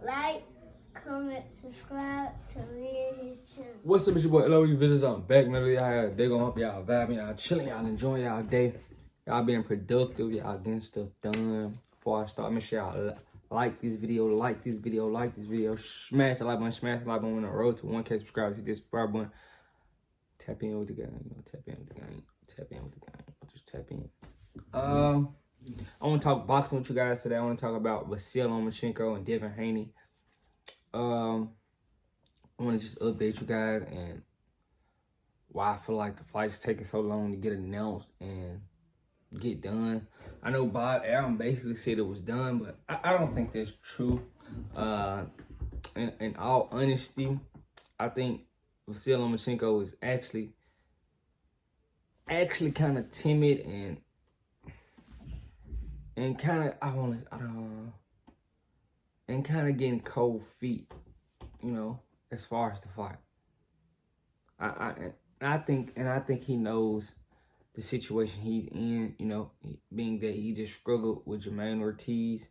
like, comment, subscribe to me and his channel. What's up, it's your boy LO. You visitors on back. Another y'all they gonna help y'all vibing, y'all chilling, y'all enjoying y'all day. Y'all being productive, y'all getting stuff done. Before I start, make sure y'all like this video, smash the like button, smash the like button on the road to 1K subscribers. Hit this subscribe button. Tap in with the gang, tap in with the gang. Just tap in. I want to talk boxing with you guys today. I want to talk about Vasyl, Lomachenko, and Devin, Haney. I want to just update you guys and why I feel like the fight's taking so long to get announced and get done. I know Bob Arum basically said it was done, but I don't think that's true. In all honesty, I think Vasyl Lomachenko is actually kind of timid and kind of getting cold feet, you know, as far as the fight. I think he knows the situation he's in, you know, being that he just struggled with Jermaine Ortiz,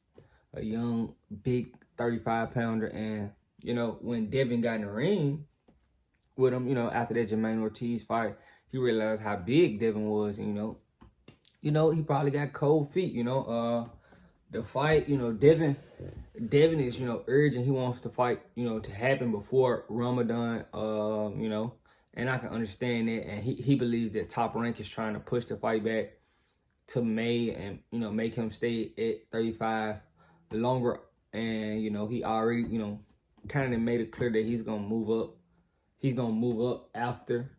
a young, big 35-pounder, and, you know, when Devin got in the ring with him, you know, after that Jermaine Ortiz fight, he realized how big Devin was, and, you know, he probably got cold feet, you know. The fight, you know, Devin is, you know, urgent. He wants the fight, you know, to happen before Ramadan, you know, and I can understand that. And he believes that Top Rank is trying to push the fight back to May and, you know, make him stay at 35 longer. And, you know, he already, you know, kind of made it clear that he's going to move up. He's going to move up after,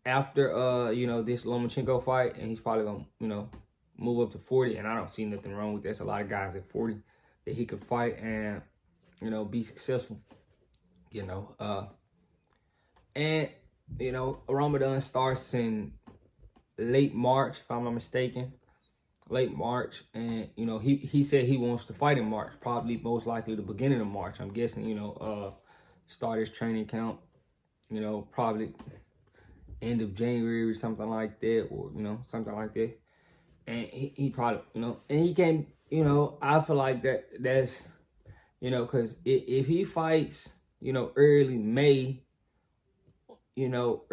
you know, this Lomachenko fight. And he's probably going to, you know, move up to 40, and I don't see nothing wrong with that. There's a lot of guys at 40 that he could fight and, you know, be successful, you know. And, you know, Ramadan starts in late March, if I'm not mistaken, late March. And, you know, he said he wants to fight in March, probably most likely the beginning of March. I'm guessing, you know, start his training camp, you know, probably end of January or something like that, or, you know, something like that. And he probably, you know, and he can, you know, I feel like that's, you know, because if he fights, you know, early May, you know,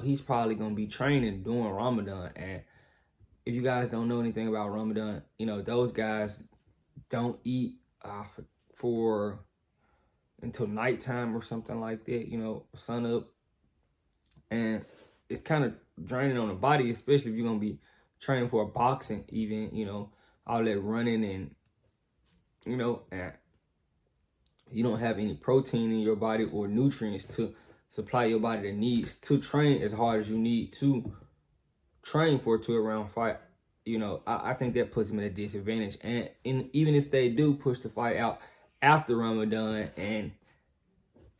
he's probably going to be training during Ramadan. And if you guys don't know anything about Ramadan, you know, those guys don't eat for until nighttime or something like that, you know, sun up. And it's kind of draining on the body, especially if you're going to be training for a boxing event, you know, all that running and, you know, and you don't have any protein in your body or nutrients to supply your body that needs to train as hard as you need to train for a 2-round fight. You know, I think that puts him at a disadvantage. And even if they do push the fight out after Ramadan and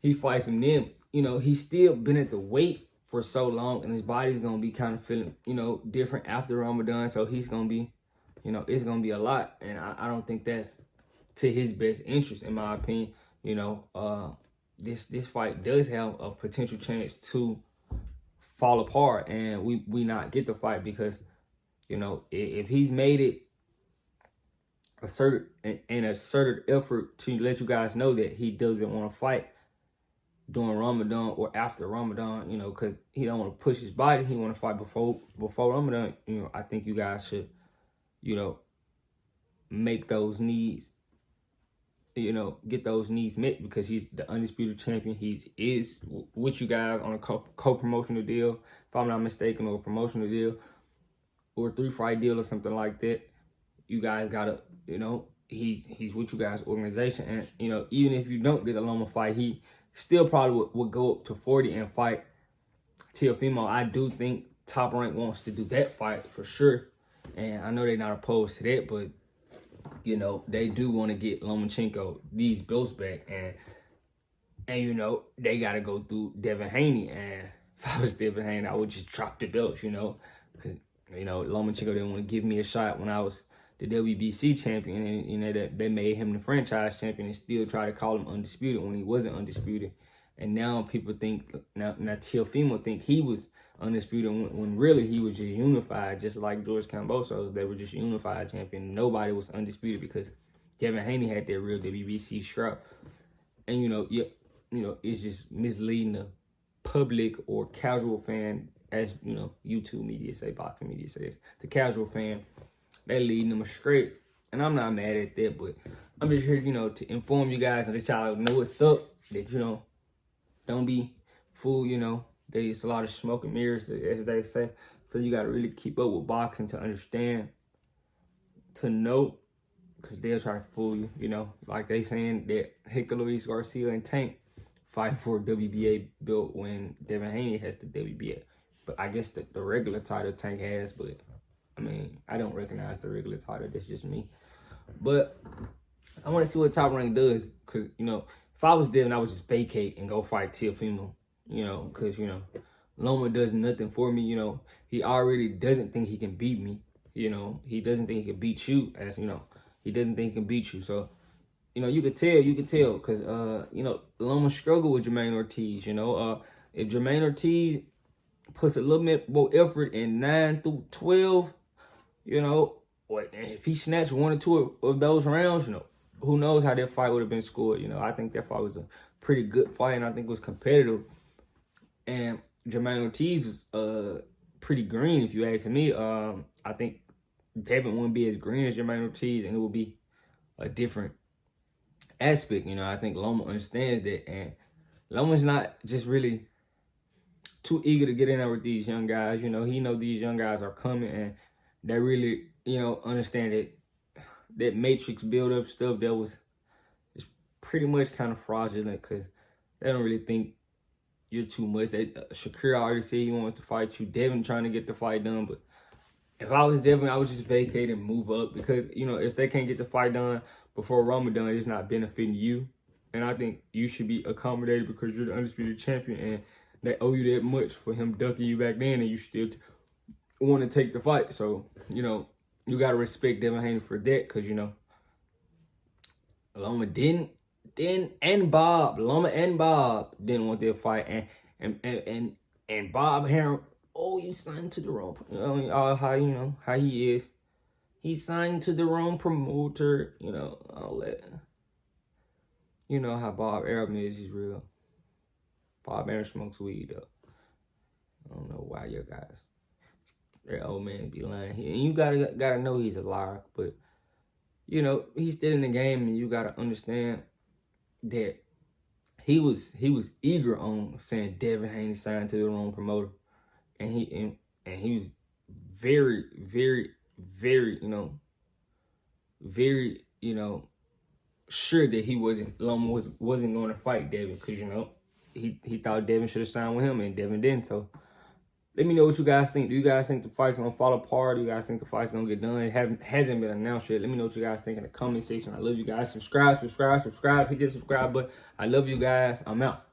he fights him then, you know, he's still been at the weight for so long, and his body's gonna be kind of feeling, you know, different after Ramadan. So he's gonna be, you know, it's gonna be a lot, and I don't think that's to his best interest, in my opinion. You know, this fight does have a potential chance to fall apart, and we not get the fight because, you know, if he's made it asserted effort to let you guys know that he doesn't want to fight during Ramadan or after Ramadan, you know, because he don't want to push his body. He want to fight before Ramadan. You know, I think you guys should, you know, make those needs, you know, get those needs met because he's the undisputed champion. He is with you guys on a co-promotional deal, if I'm not mistaken, or a promotional deal, or a 3-fight deal or something like that. You guys gotta, you know, he's with you guys' organization, and, you know, even if you don't get a Loma fight, he still probably would go up to 40 and fight Teofimo. I do think Top Rank wants to do that fight for sure. And I know they're not opposed to that, but, you know, they do want to get Lomachenko these belts back. And you know, they got to go through Devin Haney. And if I was Devin Haney, I would just drop the belts, you know. Because, you know, Lomachenko didn't want to give me a shot when I was the WBC champion, and, you know, that they made him the franchise champion and still try to call him undisputed when he wasn't undisputed. And now people think, now Teofimo think he was undisputed when really he was just unified, just like George Camboso. They were just unified champion. Nobody was undisputed because Devin Haney had that real WBC strap. And, it's just misleading the public or casual fan, as, YouTube media say, boxing media says. The casual fan, they're leading them straight. And I'm not mad at that, but I'm just here, to inform you guys and let y'all know what's up. That, don't be fooled, There's a lot of smoke and mirrors, as they say. So you got to really keep up with boxing to understand, to know, because they'll try to fool you, Like they saying that Hector Luis Garcia and Tank fight for a WBA belt when Devin Haney has the WBA. But I guess the regular title Tank has, but I don't recognize the regular title. That's just me. But I want to see what Top Rank does, because, if I was Devin, I would just vacate and go fight Teofimo, because, Loma does nothing for me, He already doesn't think he can beat me, He doesn't think he can beat you, as, he doesn't think he can beat you. So, you could tell, because, Loma struggled with Jermaine Ortiz, If Jermaine Ortiz puts a little bit more effort in 9 through 12, if he snatched 1 or 2 of those rounds, who knows how that fight would have been scored. I think that fight was a pretty good fight, and I think it was competitive. And Jermaine Ortiz was pretty green, if you ask me. I think Devin wouldn't be as green as Jermaine Ortiz, and it would be a different aspect. I think Loma understands that, and Loma's not just really too eager to get in there with these young guys. He know these young guys are coming, and they really, understand that matrix build-up stuff that was just pretty much kind of fraudulent, because they don't really think you're too much. Shakur already said he wants to fight you. Devin trying to get the fight done, but if I was Devin, I would just vacate and move up, because, if they can't get the fight done before Ramadan, it's not benefiting you. And I think you should be accommodated because you're the undisputed champion, and they owe you that much for him ducking you back then, and you still want to take the fight. So, you got to respect Devin Haney for that, because, Loma and Bob didn't want that fight, and Bob Heron, you signed to the wrong, how he is. He signed to the wrong promoter, all that. You know how Bob Arum is, he's real. Bob Arum smokes weed, though. I don't know why you guys, that old man be lying. And you gotta know he's a liar, but, he's still in the game, and you gotta understand that he was eager on saying Devin Haney signed to the wrong promoter, and he was very, very, very, very, sure that Loma wasn't going to fight Devin, because he thought Devin should have signed with him, and Devin didn't. So let me know what you guys think. Do you guys think the fight's gonna fall apart? Do you guys think the fight's gonna get done? It hasn't been announced yet. Let me know what you guys think in the comment section. I love you guys. Subscribe. Hit that subscribe button. I love you guys. I'm out.